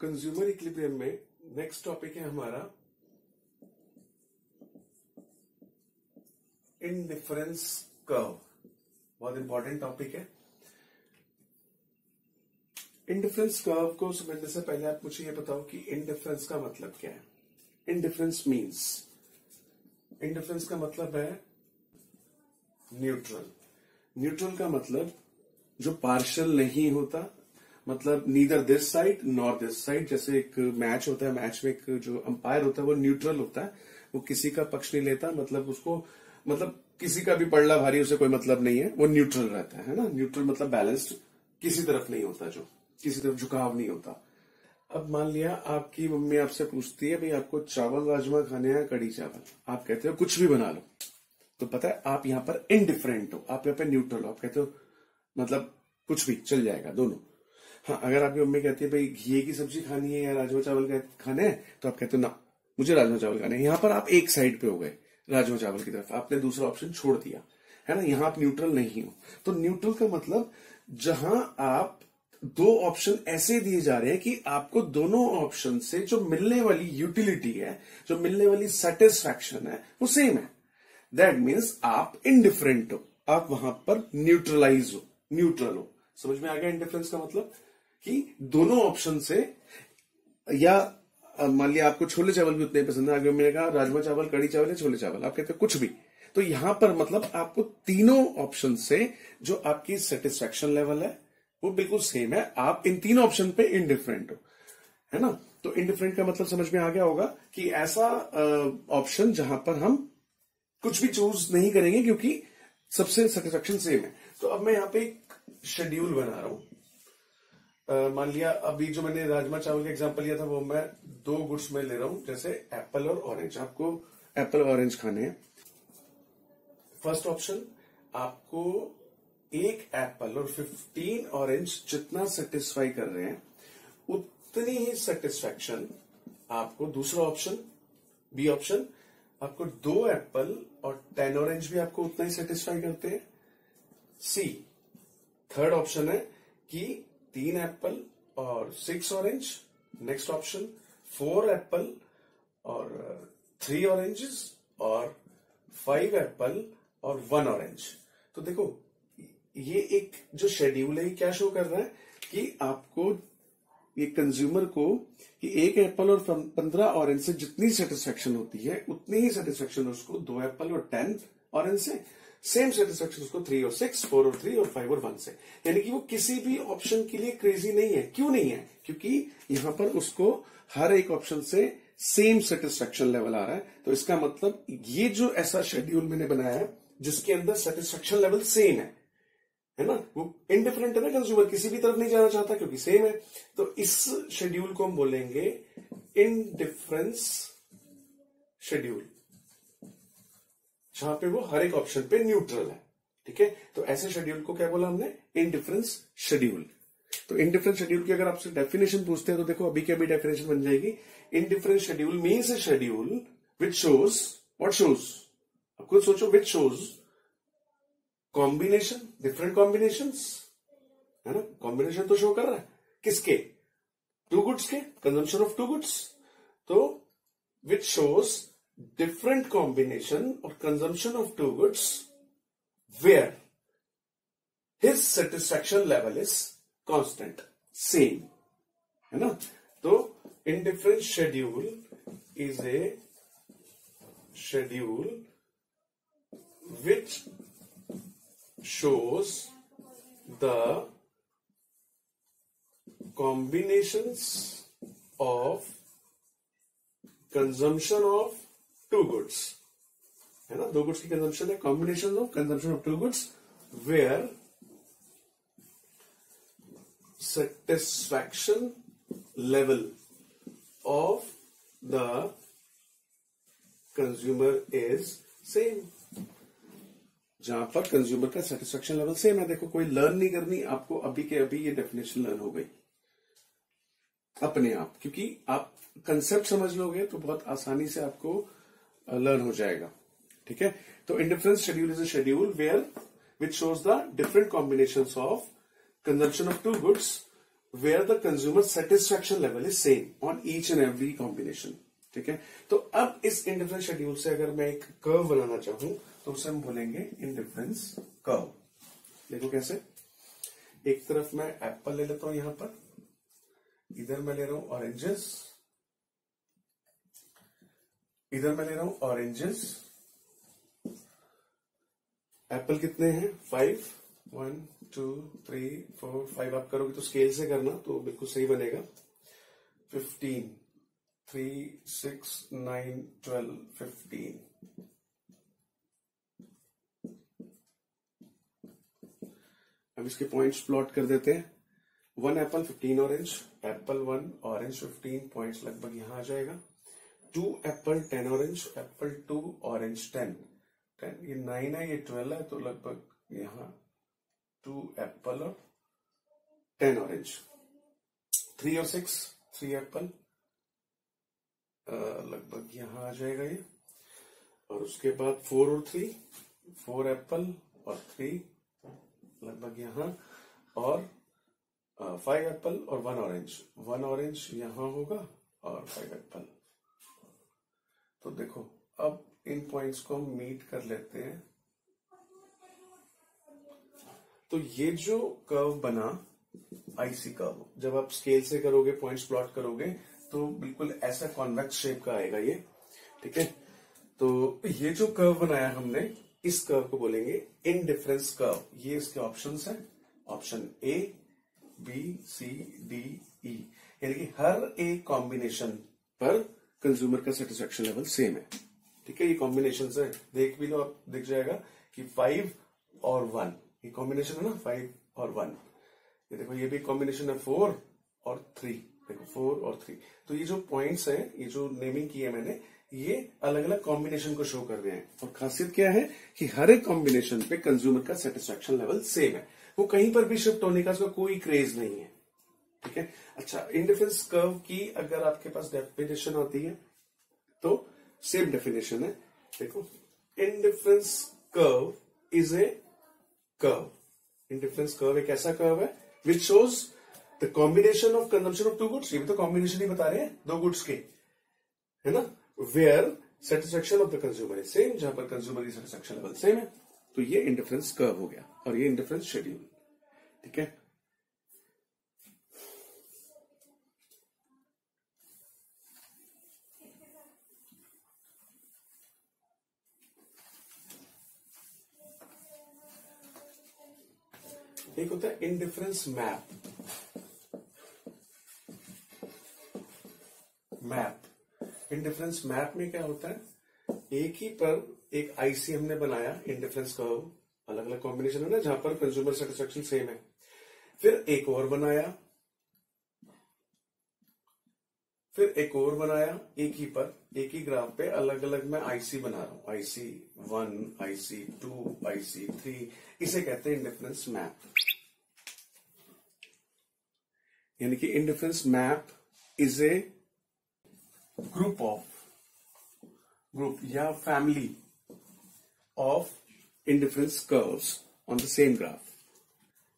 Consumer equilibrium में next topic है हमारा इंडिफरेंस कर्व। बहुत इंपॉर्टेंट टॉपिक है। इंडिफरेंस कर्व को समझने से पहले आप मुझे ये बताओ कि इंडिफरेंस का मतलब क्या है। इंडिफरेंस का मतलब है न्यूट्रल। न्यूट्रल का मतलब जो पार्शियल नहीं होता, मतलब neither this side nor this side. जैसे एक मैच होता है, मैच में एक जो अंपायर होता है वो न्यूट्रल होता है, वो किसी का पक्ष नहीं लेता, मतलब उसको मतलब किसी का भी पड़ला भारी उसे कोई मतलब नहीं है, वो न्यूट्रल रहता है ना। न्यूट्रल मतलब बैलेंस्ड, किसी तरफ नहीं होता, जो किसी तरफ झुकाव नहीं होता। अब मान लिया आपकी मम्मी आपसे पूछती है भाई आपको चावल राजमा खाने हैं कड़ी चावल, आप कहते हो कुछ भी बना लो, तो पता है आप यहां पर इनडिफरेंट हो, आप यहाँ पे न्यूट्रल हो। आप कहते हो मतलब कुछ भी चल जाएगा दोनों। हाँ, अगर आपकी मम्मी कहती है भाई घी की सब्जी खानी है या राजमा चावल खाने हैं, तो आप कहते हो ना मुझे राजमा चावल खाने हैं। यहां पर आप एक साइड पे हो गए, राजमा चावल की तरफ, आपने दूसरा ऑप्शन छोड़ दिया है ना। यहां आप न्यूट्रल नहीं हो। तो न्यूट्रल का मतलब जहां आप दो ऑप्शन ऐसे दिए जा रहे हैं कि आपको दोनों ऑप्शन से जो मिलने वाली यूटिलिटी है, जो मिलने वाली सेटिस्फैक्शन है, वो सेम है। दैट मीन्स आप इनडिफरेंट हो, आप वहां पर न्यूट्रलाइज हो, न्यूट्रल हो। समझ में आ गया इंडिफरेंस का मतलब कि दोनों ऑप्शन से, या मान लिया आपको छोले चावल भी उतने पसंद है, आगे मैंने कहा राजमा चावल कड़ी चावल या छोले चावल, आप कहते हैं कुछ भी, तो यहां पर मतलब आपको तीनों ऑप्शन से जो आपकी सेटिस्फैक्शन लेवल है वो बिल्कुल सेम है। आप इन तीनों ऑप्शन पे इनडिफरेंट हो, है ना। तो इनडिफरेंट का मतलब समझ में आ गया होगा कि ऐसा ऑप्शन जहां पर हम कुछ भी चूज नहीं करेंगे क्योंकि सबसे सेटिस्फैक्शन सेम है। तो अब मैं यहां पे एक शेड्यूल बना रहा हूं। मान लिया अभी जो मैंने राजमा चावल का एग्जांपल लिया था वो मैं दो गुड्स में ले रहा हूं, जैसे एप्पल और ऑरेंज। आपको एप्पल ऑरेंज खाने हैं। फर्स्ट ऑप्शन, आपको एक एप्पल और 15 ऑरेंज जितना सेटिस्फाई कर रहे हैं उतनी ही सेटिस्फैक्शन आपको दूसरा ऑप्शन, बी ऑप्शन, आपको 2 एप्पल और 10 ऑरेंज भी आपको उतना ही सेटिस्फाई करते हैं। सी थर्ड ऑप्शन है कि 3 एप्पल और 6 ऑरेंज। नेक्स्ट ऑप्शन 4 एप्पल और 3 ऑरेंजेस और 5 एप्पल और 1 ऑरेंज। तो देखो ये एक जो शेड्यूल है क्या शो कर रहा है कि आपको, ये कंज्यूमर को, कि एक एप्पल और 15 ऑरेंज से जितनी सेटिस्फैक्शन होती है उतनी ही सेटिस्फैक्शन उसको 2 एप्पल और 10 ऑरेंज से, सेम सेटिस्फैक्शन उसको 3 और 6, 4 और 3 और 5 और 1 से। यानी कि वो किसी भी ऑप्शन के लिए क्रेजी नहीं है। क्यों नहीं है? क्योंकि यहां पर उसको हर एक ऑप्शन से सेम सेटिस्फैक्शन लेवल आ रहा है। तो इसका मतलब ये जो ऐसा शेड्यूल मैंने बनाया है जिसके अंदर सेटिस्फैक्शन लेवल सेम है ना, वो इनडिफरेंट है ना। कंज्यूमर किसी भी तरफ नहीं जाना चाहता क्योंकि सेम है। तो इस शेड्यूल को हम बोलेंगे इनडिफरेंस शेड्यूल, जहां पे वो हर एक ऑप्शन पे न्यूट्रल है। ठीक है, तो ऐसे शेड्यूल को क्या बोला हमने? Indifference schedule. तो इनडिफरेंस शेड्यूल की अगर आपसे डेफिनेशन पूछते हैं तो देखो अभी की अभी डेफिनेशन बन जाएगी। Indifference schedule means A schedule which shows, what shows, अब खुद सोचो, which shows combination, different combinations, है ना। कॉम्बिनेशन तो शो कर रहा है किसके? 2 गुड्स के, कंजम्पशन ऑफ 2 गुड्स। तो विच शोज डिफरेंट कॉम्बिनेशन और consumption of 2 goods where his satisfaction level is constant, same, है ना। तो indifference schedule is a schedule which shows the combinations of consumption of 2 goods, है ना। 2 goods की consumption है, combination of consumption of 2 goods where satisfaction level of the consumer is same, जहां पर consumer का सेटिस्फैक्शन लेवल सेम है। देखो कोई लर्न नहीं करनी आपको, अभी के अभी ये डेफिनेशन लर्न हो गई अपने आप, क्योंकि आप कंसेप्ट समझ लोगे तो बहुत आसानी से आपको लर्न हो जाएगा। ठीक है, तो indifference schedule is a schedule where which shows the different combinations of consumption of 2 goods where the consumer satisfaction level is same on each and every combination। ठीक है, तो अब इस इंडिफरेंस शेड्यूल से अगर मैं एक कर्व बनाना चाहूं तो उसे हम बोलेंगे इंडिफरेंस कर्व। देखो कैसे, एक तरफ मैं एप्पल ले लेता हूं, यहां पर इधर मैं ले रहा हूं ऑरेंजेस, इधर मैं ले रहा हूं ऑरेंजेस। एप्पल कितने हैं? 5, 1 2 3 4 5। आप करोगे तो स्केल से करना तो बिल्कुल सही बनेगा। 15, 3 6 9 12 15। अब इसके पॉइंट्स प्लॉट कर देते हैं। 1 Apple 15 orange, Apple 1 orange 15 points लगभग यहां आ जाएगा। 2 एप्पल 10 ऑरेंज, एप्पल 2 ऑरेंज 10 10। ये 9 है, ये 12 है, तो लगभग यहां 2 एप्पल और 10 ऑरेंज। 3 और 6, 3 एप्पल लगभग यहां आ जाएगा ये। और उसके बाद 4 और 3, 4 एप्पल और 3 लगभग यहां। और 5 एप्पल और 1 ऑरेंज, 1 ऑरेंज यहां होगा और 5 एप्पल। तो देखो अब इन पॉइंट्स को हम मीट कर लेते हैं। तो ये जो कर्व बना आईसी कर्व, जब आप स्केल से करोगे, पॉइंट्स प्लॉट करोगे तो बिल्कुल ऐसा कॉन्वेक्स शेप का आएगा ये। ठीक है, तो ये जो कर्व बनाया हमने, इस कर्व को बोलेंगे इंडिफरेंस कर्व। ये इसके ऑप्शंस हैं, option A B C D E, यानी कि हर एक कॉम्बिनेशन पर कंज्यूमर का सेटिस्फेक्शन लेवल सेम है। ठीक है, ये कॉम्बिनेशन है, देख भी लो आप, दिख जाएगा कि 5 और 1 ये कॉम्बिनेशन है ना, 5 और 1। ये देखो ये भी कॉम्बिनेशन है 4 और 3, देखो 4 और 3। तो ये जो पॉइंट्स हैं, ये जो नेमिंग की है मैंने, ये अलग अलग कॉम्बिनेशन को शो कर रहे हैं। और खासियत क्या है कि हर एक कॉम्बिनेशन पे कंज्यूमर का सेटिस्फेक्शन लेवल सेम है, वो कहीं पर भी शिफ्ट होने का उसका कोई क्रेज नहीं है। ठीक है, अच्छा, इंडिफरेंस कर्व की अगर आपके पास डेफिनेशन होती है तो सेम डेफिनेशन है। देखो, indifference curve is a curve. Indifference curve एक ऐसा कर्व है विच shows the combination of consumption of 2 goods. ये भी तो कॉम्बिनेशन ही बता रहे हैं 2 गुड्स के, है ना, where satisfaction of the consumer is same, जहां पर कंज्यूमर की सेटिस्फेक्शन लेवल सेम है। तो ये इंडिफरेंस कर्व हो गया और ये इंडिफरेंस शेड्यूल। ठीक है, एक होता है इंडिफरेंस मैप। इंडिफरेंस मैप में क्या होता है, एक ही पर एक आईसी हमने बनाया, इंडिफरेंस कर्व, अलग अलग कॉम्बिनेशन है ना, जहां पर कंज्यूमर सेटिस्फेक्शन सेम है। फिर एक और बनाया, फिर एक और बनाया, एक ही पर, एक ही ग्राफ पे अलग अलग मैं आईसी बना रहा हूं, आईसी 1, आईसी 2, आईसी 3। इसे कहते हैं इंडिफरेंस मैप। यानी कि indifference map is a group या family of indifference curves on the same graph.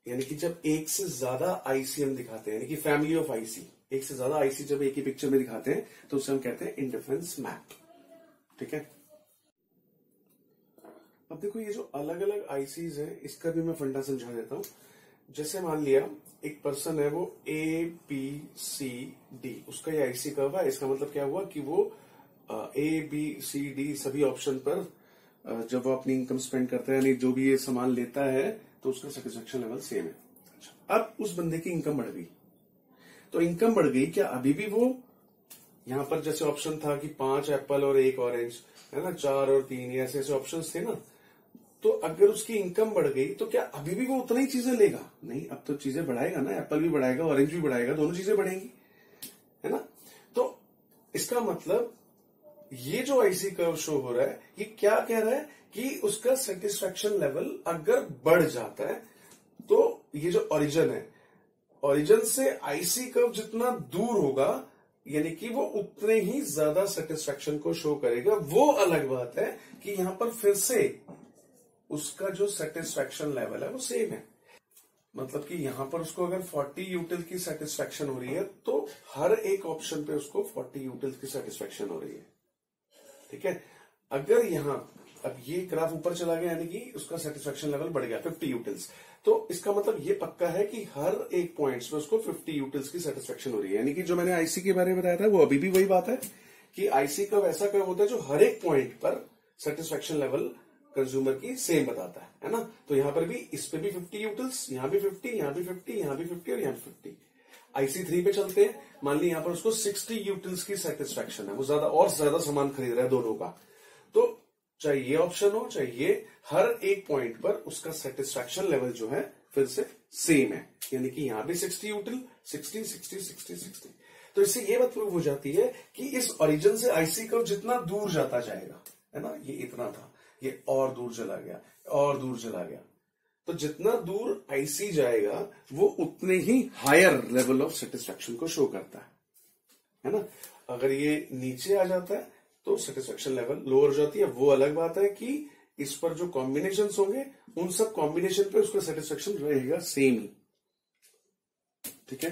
यानी कि जब एक से ज्यादा आईसी हम दिखाते हैं, यानी कि फैमिली ऑफ आईसी, एक से ज्यादा आईसी जब एक ही पिक्चर में दिखाते हैं तो उसे हम कहते हैं इंडिफरेंस मैप। ठीक है, अब देखो ये जो अलग अलग आईसीज है, इसका भी मैं फंडा समझा देता हूं। जैसे मान लिया एक पर्सन है, वो ए बी सी डी, उसका ये आईसी कर्व है। इसका मतलब क्या हुआ कि वो ए बी सी डी सभी ऑप्शन पर जब वो अपनी इनकम स्पेंड करता है, यानी जो भी ये सामान लेता है, तो उसका सेटिस्फेक्शन लेवल सेम है। अच्छा, अब उस बंदे की इनकम बढ़ गई, तो इनकम बढ़ गई, क्या अभी भी वो यहां पर जैसे ऑप्शन था कि 5 एप्पल और 1 ऑरेंज, है ना, 4 और 3, ऐसे ऐसे ऑप्शन थे ना, तो अगर उसकी इनकम बढ़ गई तो क्या अभी भी वो उतना ही चीजें लेगा? नहीं, अब तो चीजें बढ़ाएगा ना, एप्पल भी बढ़ाएगा, ऑरेंज भी बढ़ाएगा, दोनों चीजें बढ़ेंगी, है ना। तो इसका मतलब ये जो आईसी कर्व शो हो रहा है, ये क्या कह रहा है कि उसका सेटिस्फेक्शन लेवल अगर बढ़ जाता है तो ये जो ओरिजिन है, ओरिजिन से आईसी कर्व जितना दूर होगा, यानी कि वो उतने ही ज्यादा सेटिस्फेक्शन को शो करेगा। वो अलग बात है कि यहां पर फिर से उसका जो सेटिस्फेक्शन लेवल है वो सेम है। मतलब कि यहां पर उसको अगर 40 यूटिल की सेटिस्फेक्शन हो रही है तो हर एक ऑप्शन पे उसको 40 यूटिल की सेटिस्फेक्शन हो रही है। ठीक है, अगर यहां अब ये ग्राफ ऊपर चला गया यानी कि उसका सेटिस्फेक्शन लेवल बढ़ गया 50 यूटिल्स, तो इसका मतलब ये पक्का है कि हर एक पॉइंट्स में उसको 50 यूटिल्स की सेटिस्फेक्शन हो रही है। यानी कि जो मैंने आईसी के बारे में बताया था वो अभी भी वही बात है कि आईसी कर्व ऐसा कर्व होता है जो हर एक पॉइंट पर सेटिस्फेक्शन लेवल कंज्यूमर की सेम बताता है ना। तो यहां पर भी इस पे भी 50 यूटिल्स, यहां भी 50, यहां भी 50, यहां भी 50 और यहां भी 50। आईसी 3 पे चलते हैं, मान ली यहां पर उसको 60 यूटिल्स की सेटिस्फेक्शन है, वो ज्यादा सामान खरीद रहा है दोनों का। तो चाहे ये ऑप्शन हो चाहे ये, हर एक पॉइंट पर उसका सेटिस्फेक्शन लेवल जो है फिर से सेम है। यानी कि यहां भी 60 यूटिल, 60 60 60 60। तो इससे ये बात प्रूव हो जाती है कि इस ओरिजिन से आईसी कर्व जितना दूर जाता जाएगा, है ना, ये इतना था, ये और दूर चला गया और दूर चला गया, तो जितना दूर आईसी जाएगा वो उतने ही हायर लेवल ऑफ सेटिस्फेक्शन को शो करता है ना। अगर ये नीचे आ जाता है तो सेटिस्फेक्शन लेवल लोअर हो जाती है। वो अलग बात है कि इस पर जो कॉम्बिनेशन होंगे उन सब कॉम्बिनेशन पे उसका सेटिस्फेक्शन रहेगा सेम ही। ठीक है।